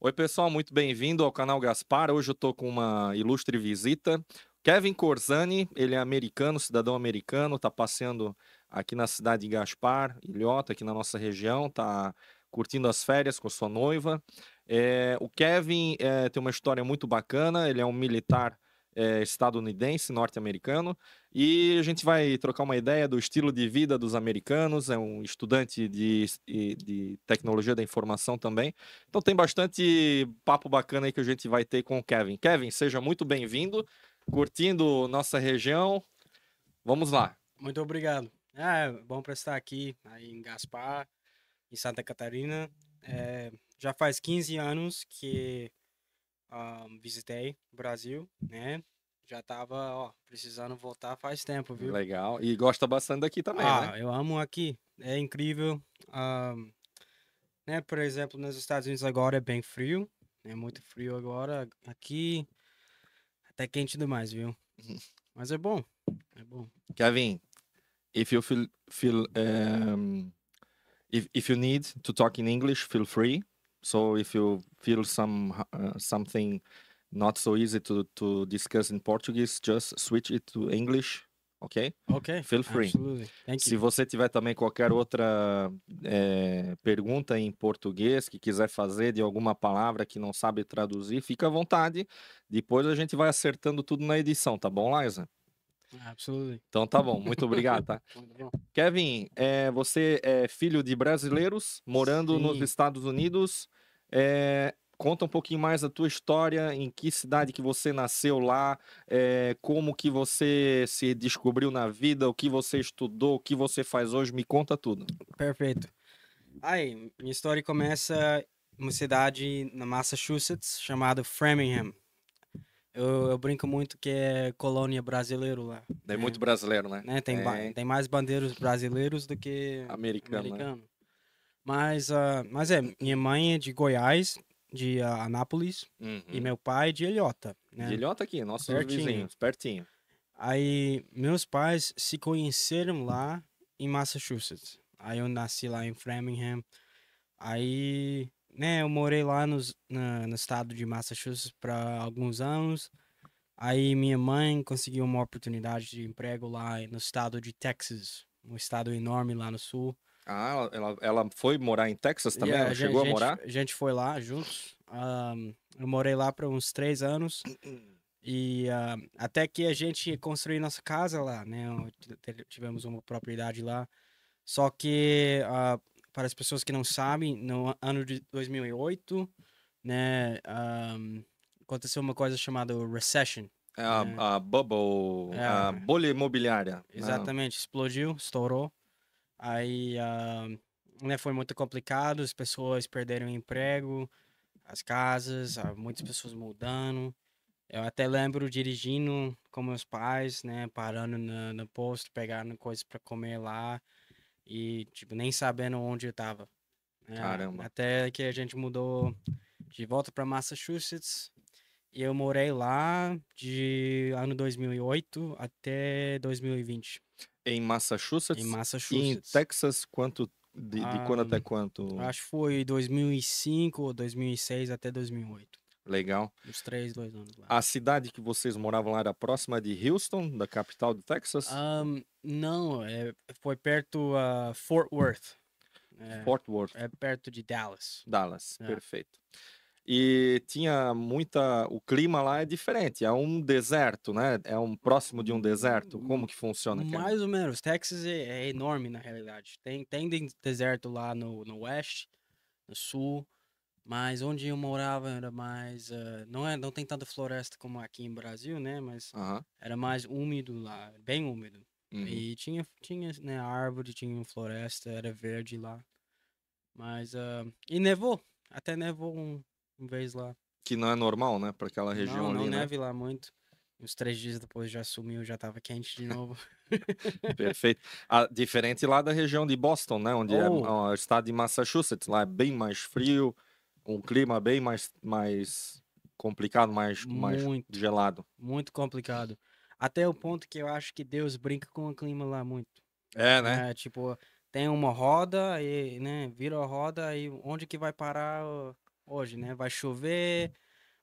Oi, pessoal, muito bem-vindo ao canal Gaspar. Hoje eu estou com uma ilustre visita. Kevin Corzani, ele é americano, cidadão americano, está passeando aqui na cidade de Gaspar, Ilhota, aqui na nossa região, está curtindo as férias com sua noiva. O Kevin tem uma história muito bacana, ele é um militar estadunidense, norte-americano, e a gente vai trocar uma ideia do estilo de vida dos americanos, é um estudante de tecnologia da informação também. Então tem bastante papo bacana aí que a gente vai ter com o Kevin. Kevin, seja muito bem-vindo, curtindo nossa região. Vamos lá. Muito obrigado. É bom para estar aqui aí em Gaspar, em Santa Catarina. Já faz 15 anos que visitei o Brasil, né? Já tava, precisando voltar faz tempo, viu? Legal. E gosta bastante daqui também, né? Eu amo aqui. É incrível. Né? Por exemplo, nos Estados Unidos agora é bem frio, é muito frio agora. Aqui até quente demais, viu? Mas é bom, é bom. Kevin, if you if you need to talk in English, feel free. So if you feel something not so easy to discuss in Portuguese, just switch it to English, ok? Ok, Feel free. absolutely. Thank Se you. você tiver também qualquer outra pergunta em português que quiser fazer de alguma palavra que não sabe traduzir, fica à vontade. Depois a gente vai acertando tudo na edição, tá bom, Liza? Absolutely. Então tá bom, muito obrigado, tá? Muito bom. Kevin, você é filho de brasileiros morando nos Sim, Estados Unidos. Conta um pouquinho mais da tua história, em que cidade que você nasceu lá, como que você se descobriu na vida, o que você estudou, o que você faz hoje, me conta tudo. perfeito. Aí, minha história começa em uma cidade na Massachusetts chamada Framingham. Eu brinco muito que é colônia brasileiro lá, É muito brasileiro, né? Tem mais bandeiros brasileiros do que Americano, né? americanos. Mas minha mãe é de Goiás, de Anápolis, e Uhum. meu pai é de Ilhota, De né? Ilhota aqui, nossos Pertinho. vizinhos, pertinho. Aí, meus pais se conheceram lá em Massachusetts. Aí eu nasci lá em Framingham. Aí, né, eu morei lá no estado de Massachusetts para alguns anos. Aí minha mãe conseguiu uma oportunidade de emprego lá no estado de Texas, um estado enorme lá no sul. Ah, ela foi morar em Texas E também? Ela a gen- chegou a morar? a gente foi lá juntos. Eu morei lá por uns 3 anos. E até que a gente construiu nossa casa lá, né? Tivemos uma propriedade lá. Só que, para as pessoas que não sabem, no ano de 2008, né, aconteceu uma coisa chamada recession, É né? a bubble, a É, bolha imobiliária, né? exatamente, explodiu, estourou. Aí, né, foi muito complicado, as pessoas perderam o emprego, as casas, muitas pessoas mudando. Eu até lembro dirigindo com meus pais, né, parando no posto, pegando coisas para comer lá e, tipo, nem sabendo onde eu tava. Caramba. Até que a gente mudou de volta para Massachusetts e eu morei lá de ano 2008 até 2020, Em em Massachusetts e em Massachusetts. Texas, de quando Ah, até quanto? acho que foi 2005 ou 2006 até 2008. Legal. Uns 2 anos lá. A cidade que vocês moravam lá era próxima de Houston, da capital de Texas? Não, foi perto Fort Worth. É, Fort Worth, é perto de Dallas. Dallas, É. perfeito. E tinha muita. O clima lá é diferente, é um deserto, né? É um próximo de um deserto. Como Hum, que funciona, Kevin? Mais ou menos. Texas é enorme na realidade. Tem deserto lá no oeste, no sul, mas onde eu morava era mais. Não tem tanta floresta como aqui em Brasil, né? Mas Aham. era mais úmido lá, bem úmido. Uhum. E tinha, né, árvore, tinha floresta, era verde lá. E nevou. Até nevou um vez lá. Que não é normal, né? Para aquela Não, região não ali, né? neve lá muito. Uns 3 dias depois já sumiu, já tava quente de novo. Perfeito. Ah, diferente lá da região de Boston, né? Onde é Oh, o estado de Massachusetts. Lá é bem mais frio, um clima bem mais complicado, mais muito, gelado. muito complicado. Até o ponto que eu acho que Deus brinca com o clima lá muito. É, né? Tipo, tem uma roda e, né, vira a roda e onde que vai parar? hoje, né? Vai chover,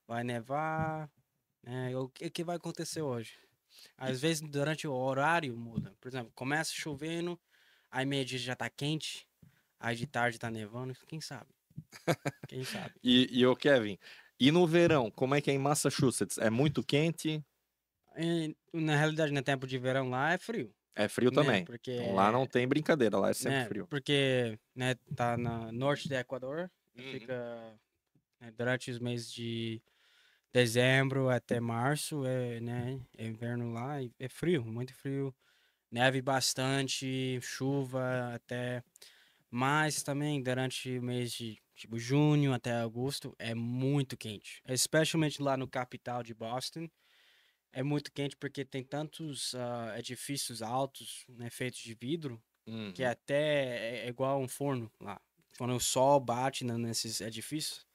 vai nevar, né? O que vai acontecer hoje? E- Às vezes durante o horário muda. Por exemplo, começa chovendo, aí meio-dia já tá quente, aí de tarde tá nevando, quem sabe? Quem sabe? E o Kevin, e no verão, como é que é em Massachusetts? É muito quente? Na realidade, no tempo de verão lá é frio, É frio né? também. Então lá não tem brincadeira, lá é sempre frio. Porque, né, tá na norte do Equador, Uhum. fica, né, durante os meses de dezembro até março, né, é inverno lá, e é frio, muito frio, neve bastante, chuva até, mas também durante o mês de, tipo, junho até agosto é muito quente, especialmente lá no capital de Boston. É muito quente porque tem tantos edifícios altos, né, feitos de vidro, que Uhum. até é igual um forno lá. Quando o sol bate nesses edifícios,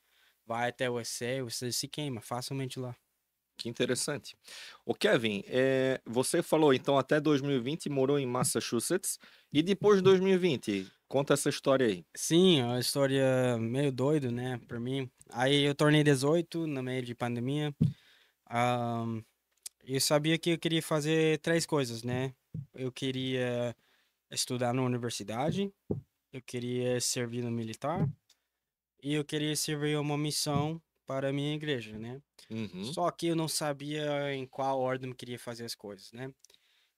vai até você se queima facilmente lá. Que interessante. O Kevin, você falou então até 2020 morou em Massachusetts e depois de 2020, conta essa história aí. Sim, é uma história meio doido, né, pra mim. Aí eu tornei 18 no meio de pandemia. Ahn, eu sabia que eu queria fazer três coisas, né? Eu queria estudar na universidade, eu queria servir no militar e eu queria servir uma missão para a minha igreja, né? Uhum. Só que eu não sabia em qual ordem eu queria fazer as coisas, né?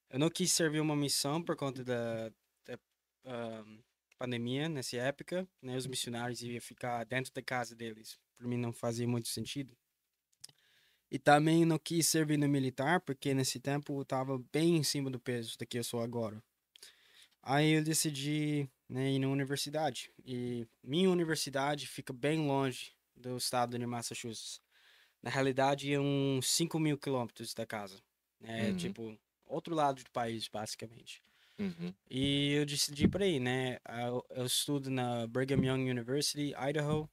Eu não quis servir uma missão por conta da, ah, pandemia nessa época, né? Os missionários iam ficar dentro da casa deles. Para mim não fazia muito sentido. E também não quis servir no militar, porque nesse tempo eu estava bem em cima do peso do que eu sou agora. Aí eu decidi, né, ir na universidade. E minha universidade fica bem longe do estado de Massachusetts. Na realidade, é uns 5.000 quilômetros da casa. É Uhum. tipo, outro lado do país, basicamente. Uhum. E eu decidi por aí, né? Eu estudo na Brigham Young University, Idaho.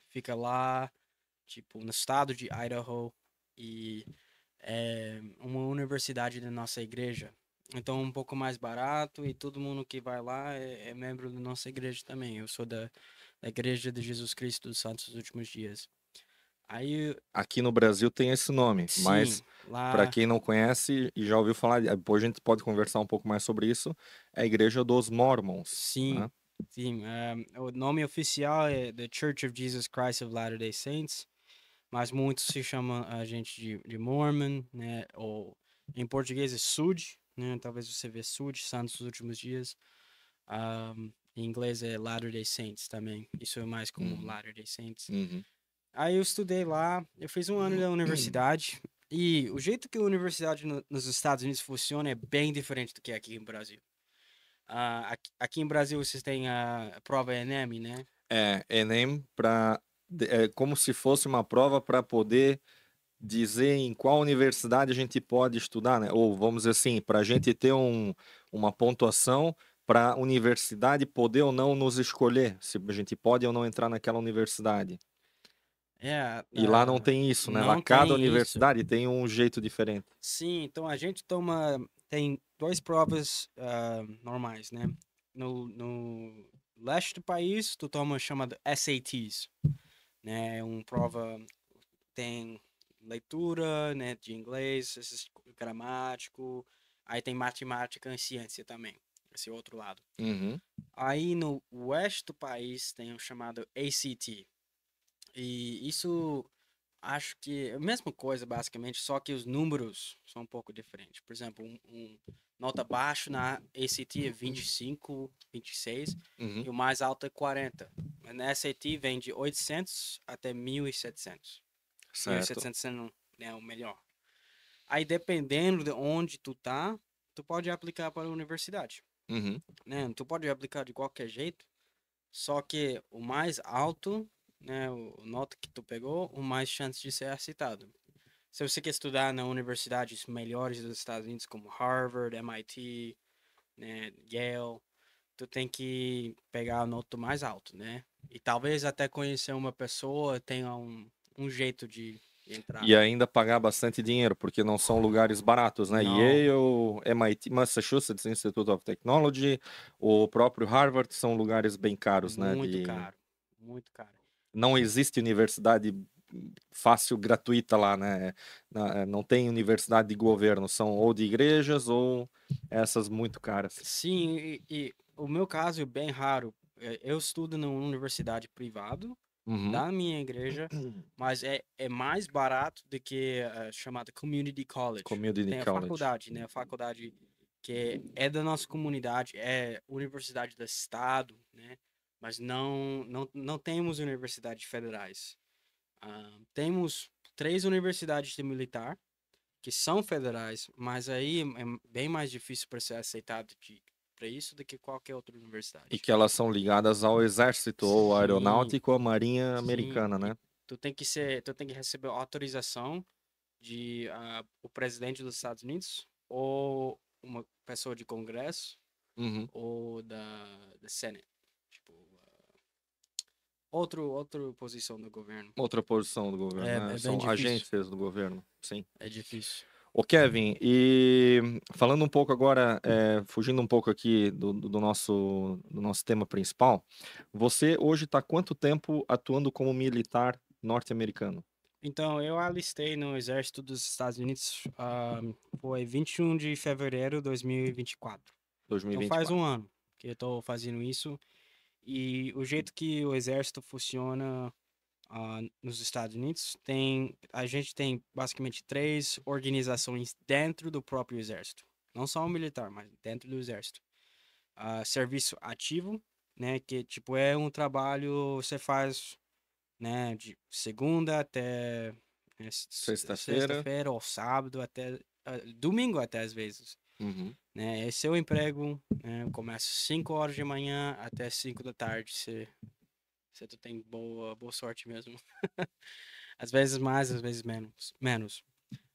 Fica lá, tipo, no estado de Idaho. E é uma universidade da nossa igreja. Então, um pouco mais barato e todo mundo que vai lá é membro da nossa igreja também. Eu sou da Igreja de Jesus Cristo dos Santos dos Últimos Dias. Aí, Aqui no Brasil tem esse nome, mas sim, para lá, quem não conhece e já ouviu falar, depois a gente pode conversar um pouco mais sobre isso, é a Igreja dos Mormons, né? sim, sim. O nome oficial é The Church of Jesus Christ of Latter-day Saints, mas muitos se chamam a gente de Mormon, né? Ou em português é SUD, né? Talvez você vê SUD, Santos dos Últimos Dias. Em inglês é Latter-day Saints também. Isso é mais comum, Uhum. Latter-day Saints. Uhum. Aí eu estudei lá, eu fiz um ano da universidade. E o jeito que a universidade nos Estados Unidos funciona é bem diferente do que aqui no Brasil. Aqui em Brasil vocês têm a prova Enem, né? É, Enem é como se fosse uma prova para poder dizer em qual universidade a gente pode estudar, né? Ou vamos dizer assim, para a gente ter uma pontuação para a universidade poder ou não nos escolher, se a gente pode ou não entrar naquela universidade. É, E lá não tem isso, né? Lá não cada tem isso. universidade tem um jeito diferente. Sim, então a gente tem duas provas normais, né? No leste do país, tu toma chamado SATs, né? É uma prova tem leitura, né, de inglês, esses gramático, aí tem matemática e ciência também, esse outro lado. Uhum. Aí no oeste do país tem o chamado ACT. E isso acho que é a mesma coisa basicamente, só que os números são um pouco diferentes. Por exemplo, nota baixo na ACT é 25, 26 Uhum. e o mais alto é 40. Mas na SAT vem de 800 até 1.700. Certo. 1.700 sendo, né, o melhor. Aí dependendo de onde tu tá, tu pode aplicar para a universidade, Uhum. né? Tu pode aplicar de qualquer jeito, só que o mais alto, né, o nota que tu pegou, o mais chance de ser aceitado. Se você quer estudar na universidades melhores dos Estados Unidos, como Harvard, MIT, né, Yale, tu tem que pegar a nota mais alto, né? E talvez até conhecer uma pessoa tenha um jeito de entrar. E ainda pagar bastante dinheiro, porque não são lugares baratos, né? Não, Yale, MIT, Massachusetts Institute of Technology, o próprio Harvard são lugares bem caros, né? muito caro, muito caro. não existe universidade fácil, gratuita lá, né? Não tem universidade de governo, são ou de igrejas ou essas muito caras. Sim, e o meu caso é bem raro. Eu estudo numa universidade privada Uhum. da minha igreja, mas é mais barato do que a chamada Community College. Community Tem a college. faculdade, né? A faculdade que é da nossa comunidade, é universidade do estado, né? Mas não temos universidades federais. Temos 3 universidades de militar que são federais, mas aí é bem mais difícil para ser aceitado para isso do que qualquer outra E universidade. que elas são ligadas ao exército ou Sim, aeronáutico ou à marinha sim. americana, E né? tu tem que receber autorização de o presidente dos Estados Unidos ou uma pessoa de Congresso Uhum. ou da Senate. Tipo, outra posição do governo. Outra posição do governo, né? É bem São difícil. agências do governo, sim. É difícil. Ô Kevin, e falando um pouco agora, fugindo um pouco aqui do nosso tema principal, você hoje está quanto tempo atuando como militar norte-americano? Então, eu alistei no Exército dos Estados Unidos, foi 21 de fevereiro de 2024. Então, faz 2024. um ano que eu estou fazendo isso. E o jeito que o Exército funciona, nos Estados Unidos, a gente tem basicamente 3 organizações dentro do próprio Exército. Não só o militar, mas dentro do Exército. Serviço ativo, né, que tipo é um trabalho você faz, né, de segunda até, né, Sexta-feira. sexta-feira ou sábado até domingo até às vezes, Uhum. né? Esse é o emprego, né? Começa 5 horas de manhã até 5 da tarde, se tu tem boa sorte mesmo. Às vezes mais, às vezes menos.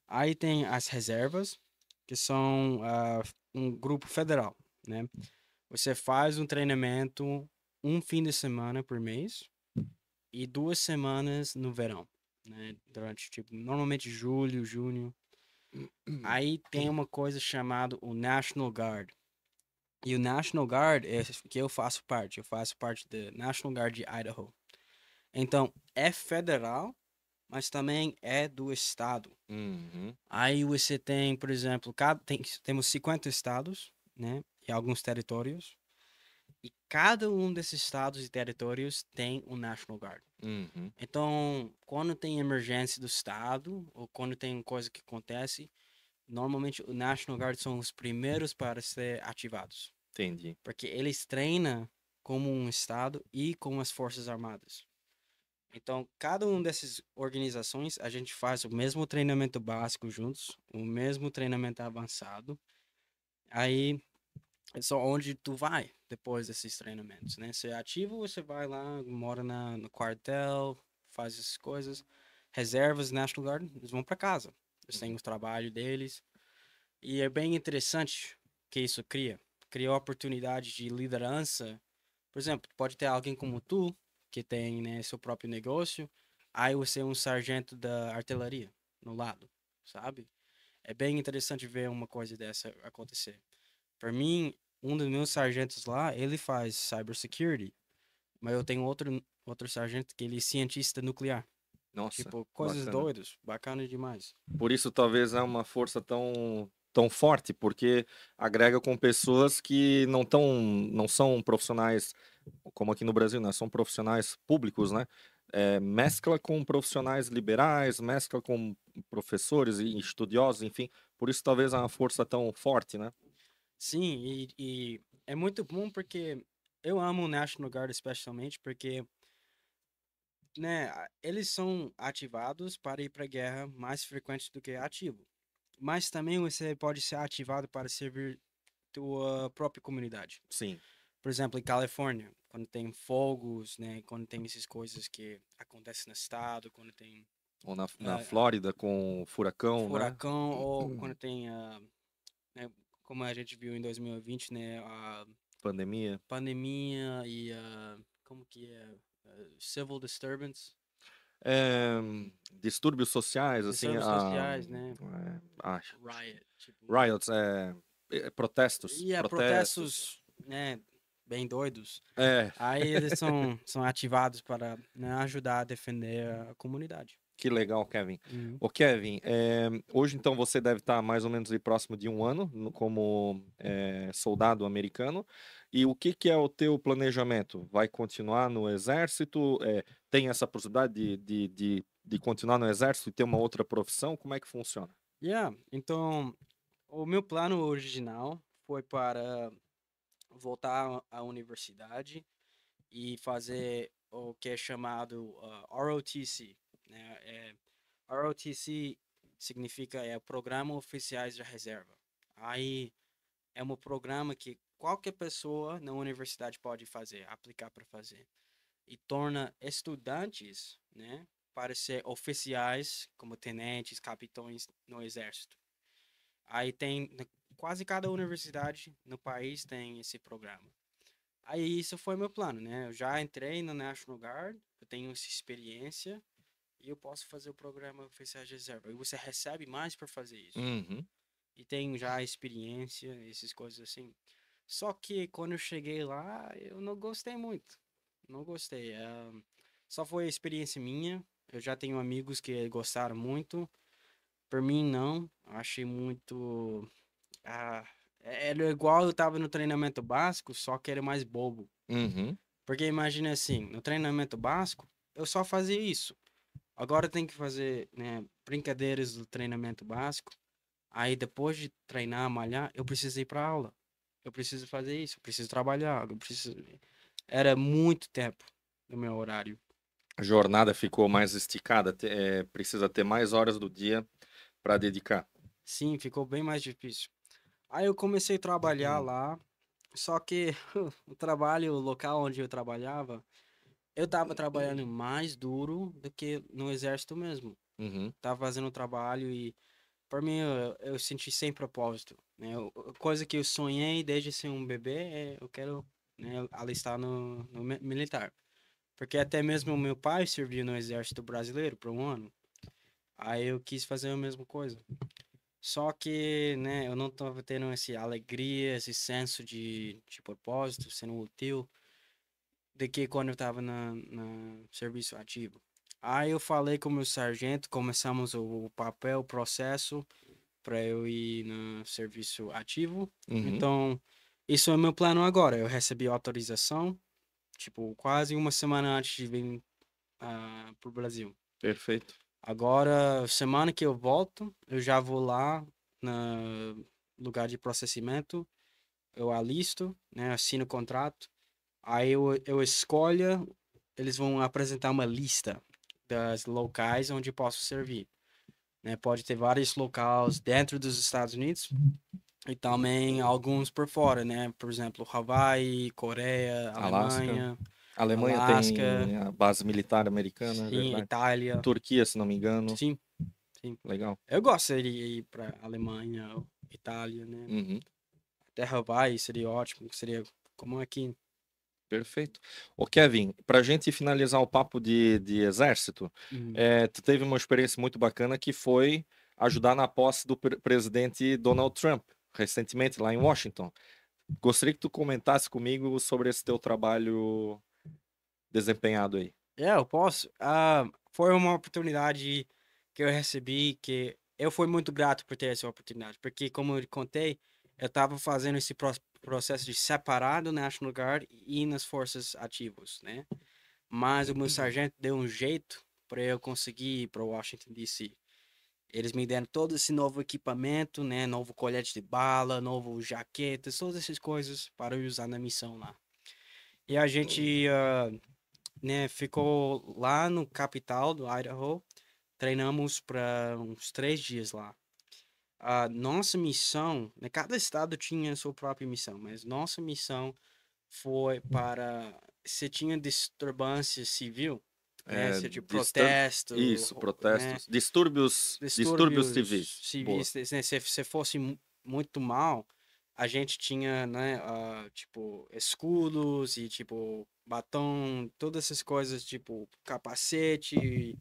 Aí tem as reservas, que são um grupo federal, né? Você faz um treinamento um fim de semana por mês e 2 semanas no verão, né? Durante, tipo, normalmente julho, junho. Aí tem uma coisa chamada o National Guard. E o National Guard é que eu faço parte. Eu faço parte do National Guard de Idaho. Então, é federal, mas também é do estado. Uhum. Aí você tem, por exemplo, temos 50 estados, né? E alguns territórios. E cada um desses estados e territórios tem um National Guard. Uhum. Então, quando tem emergência do estado, ou quando tem coisa que acontece, normalmente o National Guard são os primeiros para ser ativados. Entendi. Porque eles treinam como um estado e com as Forças Armadas. Então, cada uma dessas organizações, a gente faz o mesmo treinamento básico juntos, o mesmo treinamento avançado. Aí é só onde tu vai depois desses treinamentos, né? Você é ativo, você vai lá, mora no quartel, faz essas coisas. Reservas, National Guard, eles vão para casa. Eles têm Uhum. o trabalho deles. E é bem interessante que isso cria. Cria oportunidade de liderança. Por exemplo, pode ter alguém como tu, que tem, né, seu próprio negócio, aí você é um sargento da artilharia no lado, sabe? É bem interessante ver uma coisa dessa acontecer. Para mim, um dos meus sargentos lá, ele faz cybersecurity, mas eu tenho outro sargento que ele é cientista nuclear. Nossa, Tipo, coisas bacana. doidas, bacana demais. Por isso talvez é uma força tão forte, porque agrega com pessoas que não são profissionais, como aqui no Brasil, né? São profissionais públicos, né? Mescla com profissionais liberais, mescla com professores e estudiosos, enfim. Por isso talvez é uma força tão forte, né? Sim, e é muito bom porque eu amo o National Guard especialmente porque, né, eles são ativados para ir para a guerra mais frequente do que ativo. Mas também você pode ser ativado para servir tua própria comunidade. Sim. Por exemplo, em Califórnia, quando tem fogos, né, quando tem essas coisas que acontecem no estado, quando tem Ou na ah, ah, Flórida com furacão, né? furacão ou quando tem, né, como a gente viu em 2020, né, a Pandemia. pandemia e como que é? Civil disturbance, É, um, distúrbios sociais, assim, distúrbios sociais, né? Riot, tipo. riots, protestos, E protestos. protestos, né? bem doidos. É, Aí eles são ativados para, né, ajudar a defender a comunidade. que legal, Kevin. Uhum. Ô, Kevin, hoje então você deve estar mais ou menos aí próximo de um ano como soldado americano. E o que que é o teu planejamento? Vai continuar no exército? Tem essa possibilidade de continuar no exército e ter uma outra profissão? Como é que funciona? Yeah, então, o meu plano original foi para voltar à universidade e fazer o que é chamado ROTC, né? ROTC significa Programa Oficiais de Reserva. Aí é um programa que qualquer pessoa na universidade pode fazer, aplicar para fazer. E torna estudantes, né, para ser oficiais, como tenentes, capitães no exército. Aí quase cada universidade no país tem esse programa. Aí isso foi meu plano, né? Eu já entrei no National Guard, eu tenho essa experiência e eu posso fazer o programa oficiais de reserva. E você recebe mais por fazer isso. Uhum. E tenho já experiência, essas coisas assim. Só que quando eu cheguei lá, eu não gostei muito. Não gostei. Só foi a experiência minha. Eu já tenho amigos que gostaram muito. Por mim, não. Achei muito. Ah, era igual eu tava no treinamento básico, só que era mais bobo. Uhum. Porque imagina assim, no treinamento básico, eu só fazia isso. Agora tem que fazer, né, brincadeiras do treinamento básico. Aí depois de treinar, malhar, eu preciso ir para aula. Eu preciso fazer isso, eu preciso trabalhar, eu preciso. Era muito tempo no meu horário. A jornada ficou mais esticada, precisa ter mais horas do dia para dedicar. Sim, ficou bem mais difícil. Aí eu comecei a trabalhar lá, só que o trabalho, o local onde eu trabalhava, eu tava trabalhando mais duro do que no exército mesmo. Uhum. Tava fazendo trabalho e, por mim, eu senti sem propósito, né? Coisa que eu sonhei desde ser um bebê, eu quero, né, alistar no militar. Porque até mesmo o meu pai serviu no exército brasileiro por um ano. Aí eu quis fazer a mesma coisa. Só que, né, eu não tava tendo essa alegria, esse senso de propósito, sendo útil, de que quando eu tava na serviço ativo. Aí eu falei com o meu sargento, começamos o papel, o processo para eu ir no serviço ativo. Uhum. Então, isso é meu plano agora. Eu recebi autorização, tipo, quase uma semana antes de vir pro Brasil. Perfeito. Agora, semana que eu volto, eu já vou lá no lugar de processamento, eu alisto, né, assino o contrato, aí eu escolho, eles vão apresentar uma lista das locais onde eu posso servir, né? Pode ter vários locais dentro dos Estados Unidos e também alguns por fora, né? Por exemplo, Hawaii, Coreia, Alasca. Alemanha, Alemanha Alasca, tem a base militar americana, é sim, verdade. Itália, Turquia, se não me engano. sim, sim. Legal. Eu gostaria de ir para Alemanha, Itália, né? Uhum. Até Hawaii seria ótimo, seria como aqui. Perfeito. Ô, Kevin, para a gente finalizar o papo de exército, Uhum. tu teve uma experiência muito bacana que foi ajudar na posse do presidente Donald Trump, recentemente lá em Washington. Gostaria que tu comentasse comigo sobre esse teu trabalho desempenhado aí. Eu posso. Foi uma oportunidade que eu recebi que eu fui muito grato por ter essa oportunidade, porque como eu contei, eu estava fazendo esse processo de separar do National Guard e ir nas forças ativas, né? Mas o meu sargento deu um jeito para eu conseguir ir para Washington DC. Eles me deram todo esse novo equipamento, né? Novo colete de bala, novo jaquetas, todas essas coisas para eu usar na missão lá. E a gente, né, ficou lá no capital do Idaho, treinamos para uns 3 dias lá. A nossa missão, né, cada estado tinha a sua própria missão, mas nossa missão foi para se tinha disturbância civil, né, É, se tinha protesto, Isso, né, protestos. Distúrbios distúrbios civis. Boa. civis, né, se fosse muito mal, a gente tinha, né, tipo, escudos e, tipo, batom, todas essas coisas, tipo, capacete,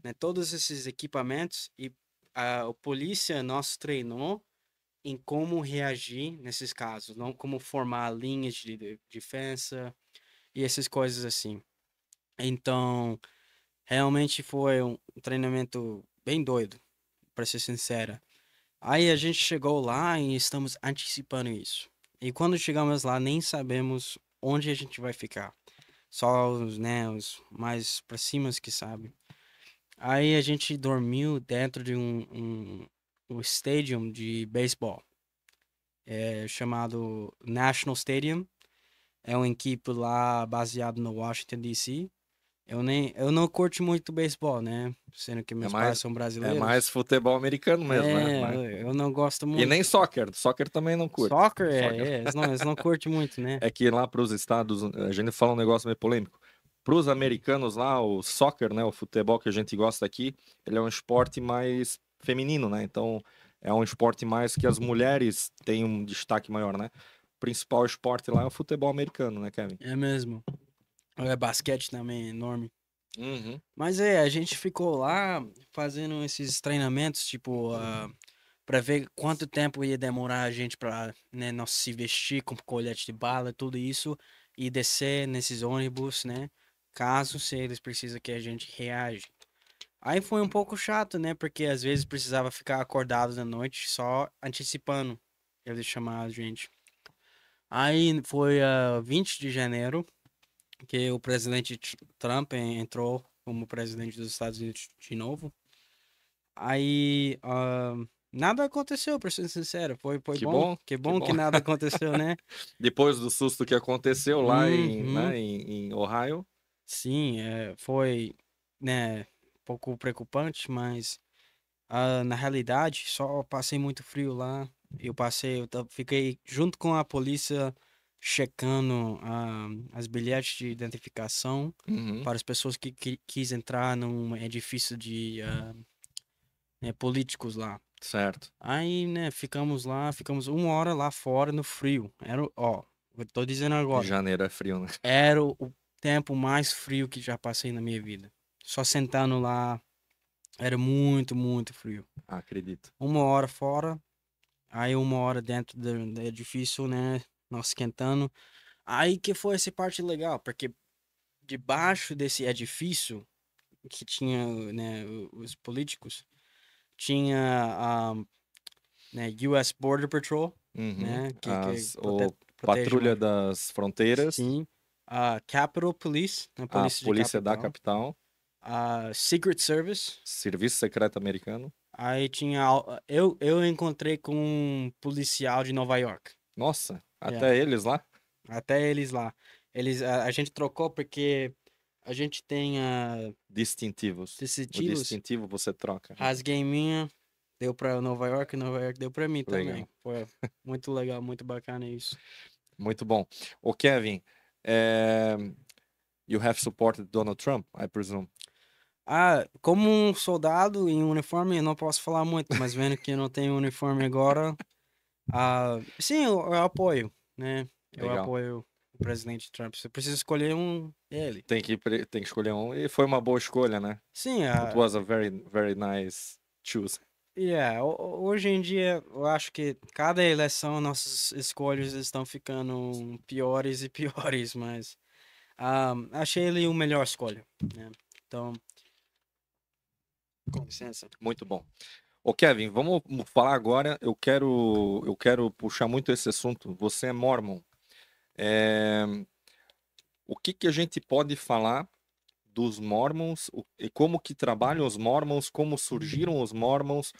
né, todos esses equipamentos e a polícia nos treinou em como reagir nesses casos, não como formar linhas de defesa e essas coisas assim. Então, realmente foi um treinamento bem doido, para ser sincera. Aí a gente chegou lá e estamos antecipando isso. E quando chegamos lá, nem sabemos onde a gente vai ficar. Só os, né, os mais pra cima que sabem. Aí a gente dormiu dentro de um stadium de beisebol, chamado National Stadium. É uma equipe lá baseado no Washington, D.C. Eu não curto muito beisebol, né? Sendo que É meus pais mais, são é mais brasileiros. futebol americano mesmo, né? Eu não gosto E nem muito. soccer. Soccer também não curto. Soccer, Soccer. eles não curtem muito, né? É que lá para os Estados, a gente fala um negócio meio polêmico. Para os americanos lá, o soccer, né, o futebol que a gente gosta aqui, ele é um esporte mais feminino, né? Então, é um esporte mais que as mulheres têm um destaque maior, né? O principal esporte lá é o futebol americano, né, Kevin? É mesmo. Basquete também é enorme. Uhum. Mas a gente ficou lá fazendo esses treinamentos, tipo, pra ver quanto tempo ia demorar a gente pra, né, nós se vestir com colete de bala, tudo isso, e descer nesses ônibus, né? Caso se eles precisam que a gente reage. Aí foi um pouco chato, né? Porque às vezes precisava ficar acordado da noite só antecipando eles chamar a gente. Aí foi 20 de janeiro que o presidente Trump entrou como presidente dos Estados Unidos de novo. Aí nada aconteceu, pra ser sincero. Foi Que bom. bom, Que que bom bom. que nada aconteceu, né? Depois do susto que aconteceu lá em, Uhum. né, em Ohio. Sim, foi, né, um pouco preocupante, mas na realidade só passei muito frio lá. Fiquei junto com a polícia checando as bilhetes de identificação Uhum, para as pessoas que quis entrar num edifício de políticos lá. certo. Aí, né, ficamos 1 hora lá fora no frio. Eu tô dizendo agora, Janeiro é frio, né? era o tempo mais frio que já passei na minha vida. Só sentando lá, era muito, muito frio. Acredito. 1 hora fora, aí 1 hora dentro do edifício, né, nós esquentando. Aí que foi essa parte legal, porque debaixo desse edifício que tinha, né, os políticos, tinha né, US Border Patrol, Uhum. né, que O protege Patrulha mais. das Fronteiras, Sim. A Capitol Police, né, a polícia de Polícia da capital. Capital, A Secret Service. Serviço Secreto Americano. Aí tinha. Eu encontrei com um policial de Nova York. Nossa, Yeah, até eles lá. até eles lá. A gente trocou porque a gente tem Distintivos. O distintivos. distintivo você troca, né? Rasguei minha, deu pra Nova York deu pra mim Legal. também. Foi muito legal, muito bacana isso. Muito bom. O Kevin, é... you have supported Donald Trump, I presume. Como um soldado em uniforme, eu não posso falar muito, mas vendo que eu não tenho uniforme agora, sim, eu apoio, né? Eu Legal. apoio o presidente Trump. Você precisa escolher ele. Tem que escolher um. E foi uma boa escolha, né? Sim, It was a very, very nice choose. hoje em dia eu acho que cada eleição nossas escolhas estão ficando piores e piores, mas achei ele o melhor escolha, né? Então, com licença. Muito bom. Ô, Kevin, vamos falar agora. Eu quero puxar muito esse assunto. Você é Mormon. É, o que que a gente pode falar dos Mormons e como que trabalham os Mormons, como surgiram os Mormons,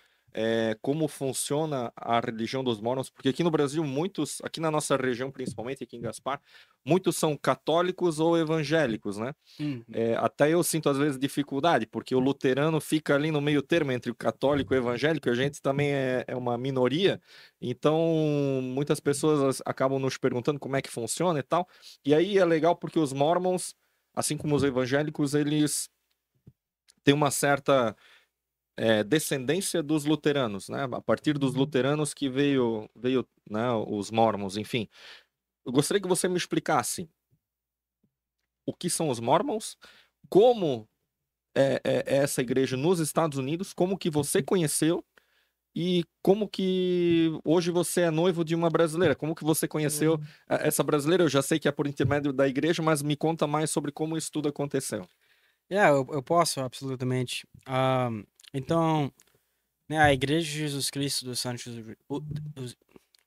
como funciona a religião dos Mormons? Porque aqui no Brasil, muitos, aqui na nossa região, principalmente aqui em Gaspar, muitos são católicos ou evangélicos, né? Uhum. Até eu sinto às vezes dificuldade, porque o luterano fica ali no meio termo entre o católico e o evangélico, a gente também é uma minoria, então muitas pessoas acabam nos perguntando como é que funciona e tal. E aí é legal porque os mormons, assim como os evangélicos, eles têm uma certa descendência dos luteranos, né? A partir dos luteranos que veio, né, os mormons, enfim. Eu gostaria que você me explicasse o que são os mormons, como essa igreja nos Estados Unidos, como que você conheceu E como que hoje você é noivo de uma brasileira? Como que você conheceu essa brasileira? Eu já sei que é por intermédio da igreja, mas me conta mais sobre como isso tudo aconteceu. Eu posso, absolutamente. Então, né, a Igreja de Jesus Cristo dos Santos...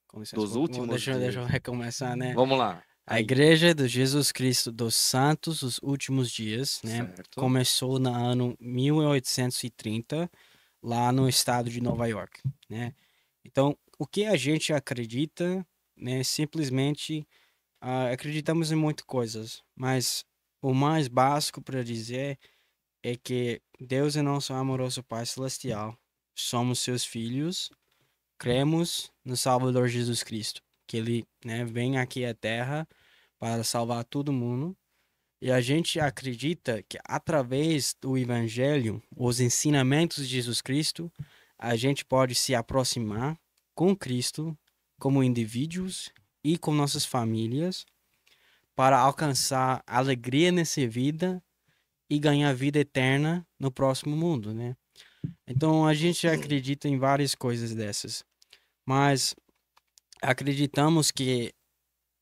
Com licença, Dos últimos deixa eu dias. recomeçar, né? Vamos lá. A Aí, Igreja de Jesus Cristo dos Santos dos Últimos Dias, né? certo. Começou no ano 1830, lá no estado de Nova York, né? Então, o que a gente acredita, né? Simplesmente acreditamos em muitas coisas, mas o mais básico para dizer é que Deus é nosso amoroso Pai Celestial. Somos seus filhos, cremos no Salvador Jesus Cristo, que ele, né, vem aqui à Terra para salvar todo mundo. E a gente acredita que através do Evangelho, os ensinamentos de Jesus Cristo, a gente pode se aproximar com Cristo como indivíduos e com nossas famílias para alcançar alegria nessa vida e ganhar vida eterna no próximo mundo, né? Então a gente acredita em várias coisas dessas, mas acreditamos que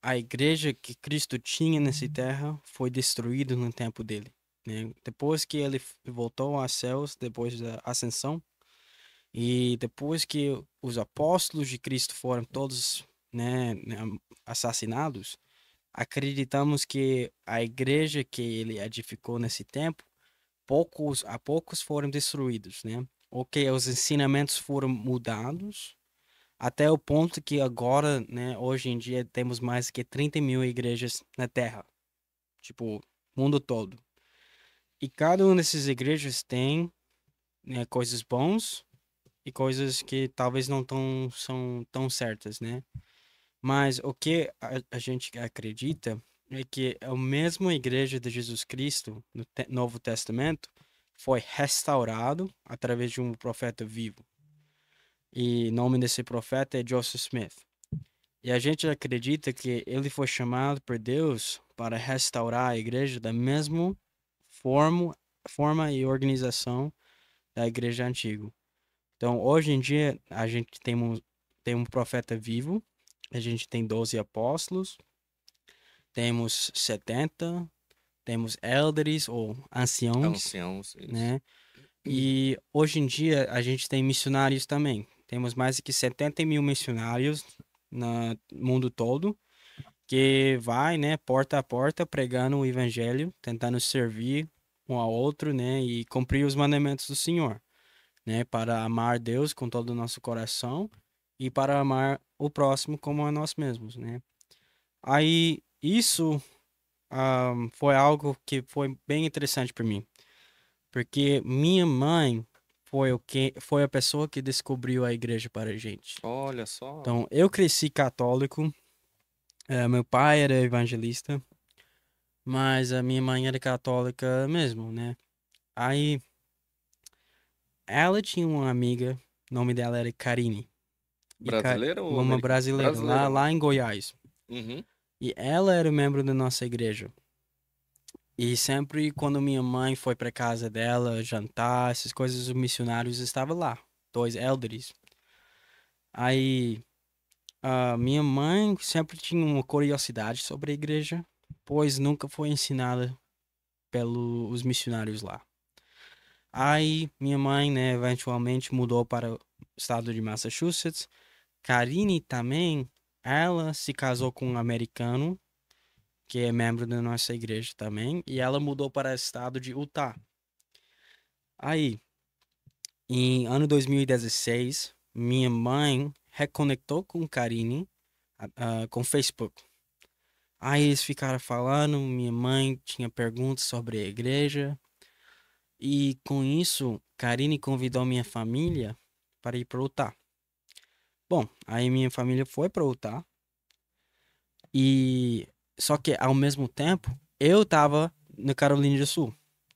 a igreja que Cristo tinha nessa terra foi destruída no tempo dele, né? Depois que ele voltou aos céus, depois da ascensão, e depois que os apóstolos de Cristo foram todos, né, assassinados, acreditamos que a igreja que ele edificou nesse tempo, a poucos foram destruídos, né? Ou que os ensinamentos foram mudados até o ponto que agora, né, hoje em dia temos mais que 30 mil igrejas na Terra, tipo, mundo todo. E cada uma dessas igrejas tem, né, coisas bons e coisas que talvez não são tão certas, né? Mas o que a gente acredita é que a mesma igreja de Jesus Cristo no Novo Testamento foi restaurado através de um profeta vivo. E o nome desse profeta é Joseph Smith. E a gente acredita que ele foi chamado por Deus para restaurar a igreja da mesma forma, forma e organização da igreja antiga. Então, hoje em dia, a gente tem um profeta vivo, a gente tem 12 apóstolos, temos 70, temos elders ou anciãos, Anciãos, isso. né? E hoje em dia a gente tem missionários também. Temos mais de que 70 mil missionários no mundo todo que vai, né, porta a porta pregando o evangelho, tentando servir um ao outro, né, e cumprir os mandamentos do Senhor, né, para amar Deus com todo o nosso coração e para amar o próximo como a nós mesmos, né? Aí isso foi algo que foi bem interessante para mim, porque minha mãe foi a pessoa que descobriu a igreja para a gente. Olha só. Então, eu cresci católico, meu pai era evangelista, mas a minha mãe era católica mesmo, né? Aí ela tinha uma amiga, o nome dela era Karine, Brasileiro ou uma americano? brasileira Brasileira lá mesmo. em Goiás. Uhum. E ela era membro da nossa igreja. E sempre quando minha mãe foi para casa dela jantar, essas coisas, os missionários estavam lá, dois elders. Aí a minha mãe sempre tinha uma curiosidade sobre a igreja, pois nunca foi ensinada pelos missionários lá. Aí minha mãe, né, eventualmente mudou para o estado de Massachusetts. Karine também, ela se casou com um americano que é membro da nossa igreja também, e ela mudou para o estado de Utah. Aí, em ano 2016, minha mãe reconectou com Karine com o Facebook. Aí eles ficaram falando, minha mãe tinha perguntas sobre a igreja, e com isso, Karine convidou minha família para ir para Utah. Bom, aí minha família foi para Utah, e só que ao mesmo tempo, eu tava na Carolina do Sul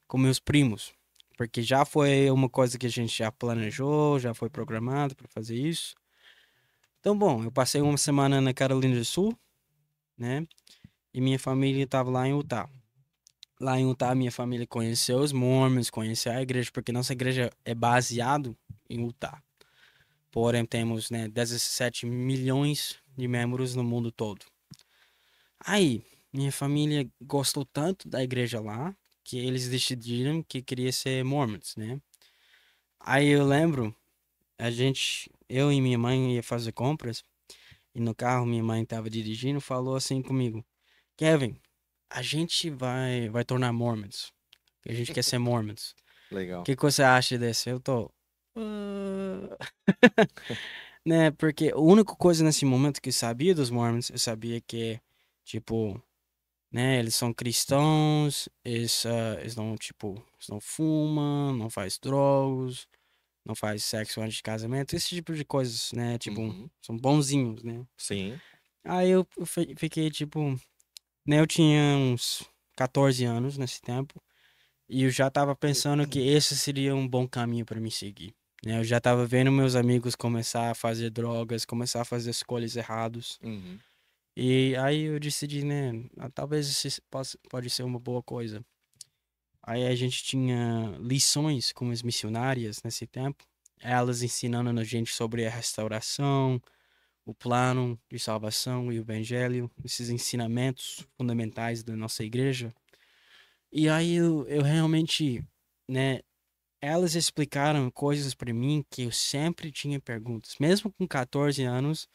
com meus primos, porque já foi uma coisa que a gente já planejou, já foi programado para fazer isso. Então, bom, eu passei uma semana na Carolina do Sul, né? E minha família estava lá em Utah. Lá em Utah, minha família conheceu os Mormons, conheceu a igreja, porque nossa igreja é baseado em Utah. porém temos, né, 17 milhões de membros no mundo todo. Aí, minha família gostou tanto da igreja lá que eles decidiram que queria ser Mormons, né? Aí eu lembro, eu e minha mãe ia fazer compras e no carro minha mãe estava dirigindo, falou assim comigo: Kevin, a gente vai tornar Mormons. A gente quer ser Mormons. O Legal. que que você acha desse? Eu tô. "Ah." Né? Porque a única coisa nesse momento que eu sabia dos Mormons, eu sabia que, tipo, né, eles são cristãos, eles não, tipo, eles não fumam, não faz drogas, não faz sexo antes de casamento, esse tipo de coisas, né? Tipo, Uhum. são bonzinhos, né? Sim. Aí eu fiquei, tipo, né, eu tinha uns 14 anos nesse tempo. E eu já tava pensando que esse seria um bom caminho para me seguir, né? Eu já tava vendo meus amigos começar a fazer drogas, começar a fazer escolhas erradas. Uhum. E aí eu decidi, né? Talvez isso pode ser uma boa coisa. Aí a gente tinha lições com as missionárias nesse tempo. Elas ensinando a gente sobre a restauração, o plano de salvação e o evangelho, esses ensinamentos fundamentais da nossa igreja. E aí eu realmente, né, elas explicaram coisas para mim que eu sempre tinha perguntas, mesmo com 14 anos,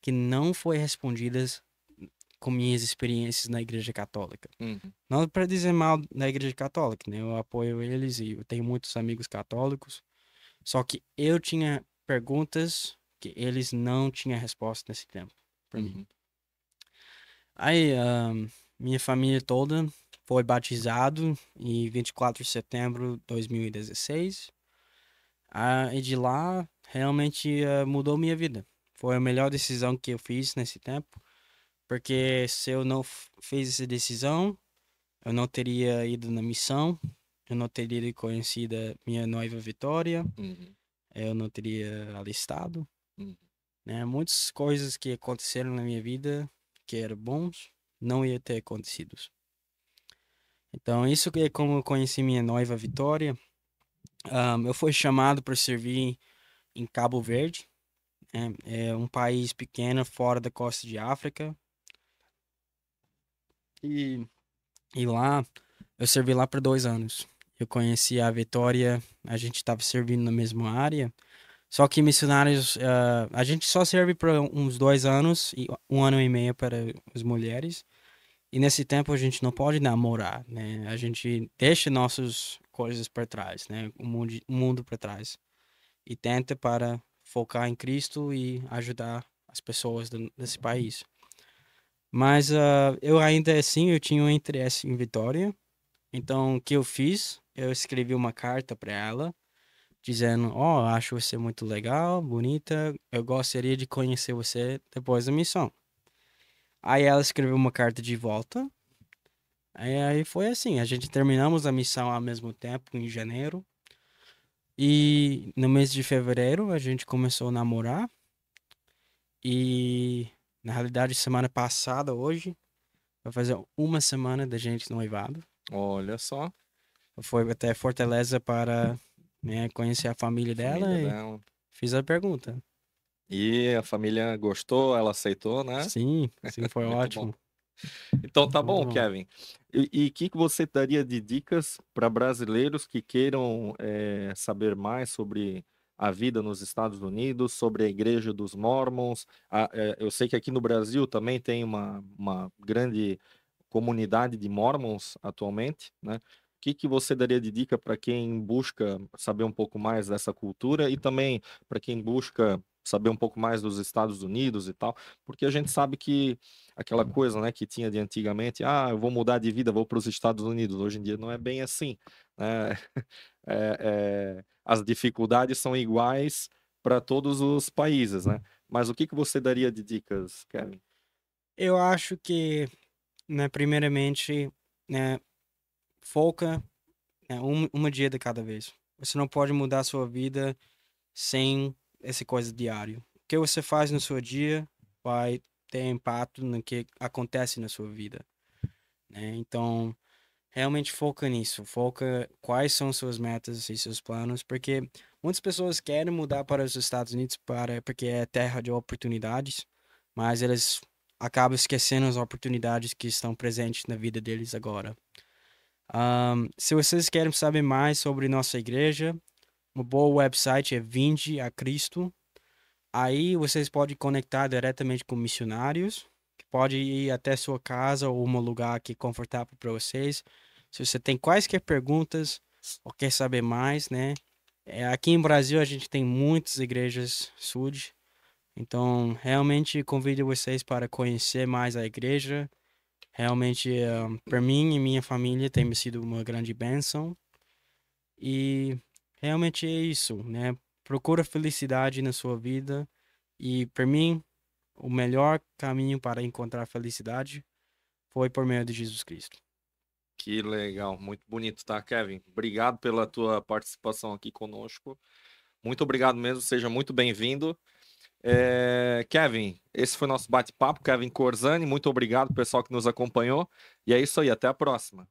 que não foi respondidas com minhas experiências na Igreja Católica. Uhum. Não para dizer mal da Igreja Católica, né? Eu apoio eles e eu tenho muitos amigos católicos. Só que eu tinha perguntas que eles não tinham resposta nesse tempo para mim. Uhum. Aí, minha família toda foi batizado em 24 de setembro de 2016. E de lá, realmente mudou minha vida. Foi a melhor decisão que eu fiz nesse tempo, porque se eu não fiz essa decisão, eu não teria ido na missão, eu não teria conhecido a minha noiva Vitória, Uhum. eu não teria alistado, Uhum. né? Muitas coisas que aconteceram na minha vida que eram bons, não ia ter acontecido. Então, isso que é como eu conheci minha noiva Vitória. Eu fui chamado para servir em Cabo Verde. É um país pequeno fora da costa de África. E, e lá, eu servi lá por 2 anos. Eu conheci a Vitória, a gente estava servindo na mesma área. Só que missionários, a gente só serve por uns 2 anos e 1 ano e meio para as mulheres. E nesse tempo a gente não pode namorar, né? A gente deixa nossas coisas para trás, né? O mundo para trás. E tenta para focar em Cristo e ajudar as pessoas desse país. Mas eu ainda assim eu tinha um interesse em Vitória. Então o que eu fiz? Eu escrevi uma carta para ela dizendo: "Ó, acho você muito legal, bonita. Eu gostaria de conhecer você depois da missão." Aí ela escreveu uma carta de volta. Aí foi assim, a gente terminamos a missão ao mesmo tempo em janeiro. E no mês de fevereiro a gente começou a namorar. E na realidade, semana passada, hoje, vai fazer 1 semana da gente noivado. Olha só, Foi até Fortaleza para, né, conhecer a família a dela família e dela. fiz a pergunta. E a família gostou, ela aceitou, né? Sim, sim, foi Muito bom. ótimo. Então tá Foi muito bom, bom. Kevin. E o que que você daria de dicas para brasileiros que queiram saber mais sobre a vida nos Estados Unidos, sobre a Igreja dos Mormons? Eu sei que aqui no Brasil também tem uma grande comunidade de Mormons atualmente, né? O que que você daria de dica para quem busca saber um pouco mais dessa cultura e também para quem busca saber um pouco mais dos Estados Unidos e tal? Porque a gente sabe que aquela coisa, né, que tinha de antigamente, eu vou mudar de vida, vou para os Estados Unidos. Hoje em dia não é bem assim, né? As dificuldades são iguais para todos os países, né? Mas o que que você daria de dicas, Kevin? Eu acho que, né, primeiramente, né, foca, né, uma dia de cada vez. Você não pode mudar a sua vida sem essa coisa diária. O que você faz no seu dia vai ter impacto no que acontece na sua vida, né? Então, realmente foca nisso, foca quais são suas metas e seus planos, porque Muitas pessoas querem mudar para os Estados Unidos porque é terra de oportunidades, mas eles acabam esquecendo as oportunidades que estão presentes na vida deles agora. Se vocês querem saber mais sobre nossa igreja, uma boa website é Vinde a Cristo. Aí vocês podem conectar diretamente com missionários, que pode ir até sua casa ou um lugar que é confortável para vocês. Se você tem quaisquer perguntas ou quer saber mais, né? Aqui em Brasil a gente tem muitas igrejas SUD, então realmente convido vocês para conhecer mais a igreja. Realmente, para mim e minha família tem sido uma grande bênção. E realmente é isso, né? Procura felicidade na sua vida. E para mim, o melhor caminho para encontrar felicidade foi por meio de Jesus Cristo. Que legal, muito bonito, tá, Kevin? Obrigado pela tua participação aqui conosco. Muito obrigado mesmo, seja muito bem-vindo. Kevin, esse foi nosso bate-papo, Kevin Corzani. Muito obrigado, pessoal que nos acompanhou. E é isso aí, até a próxima.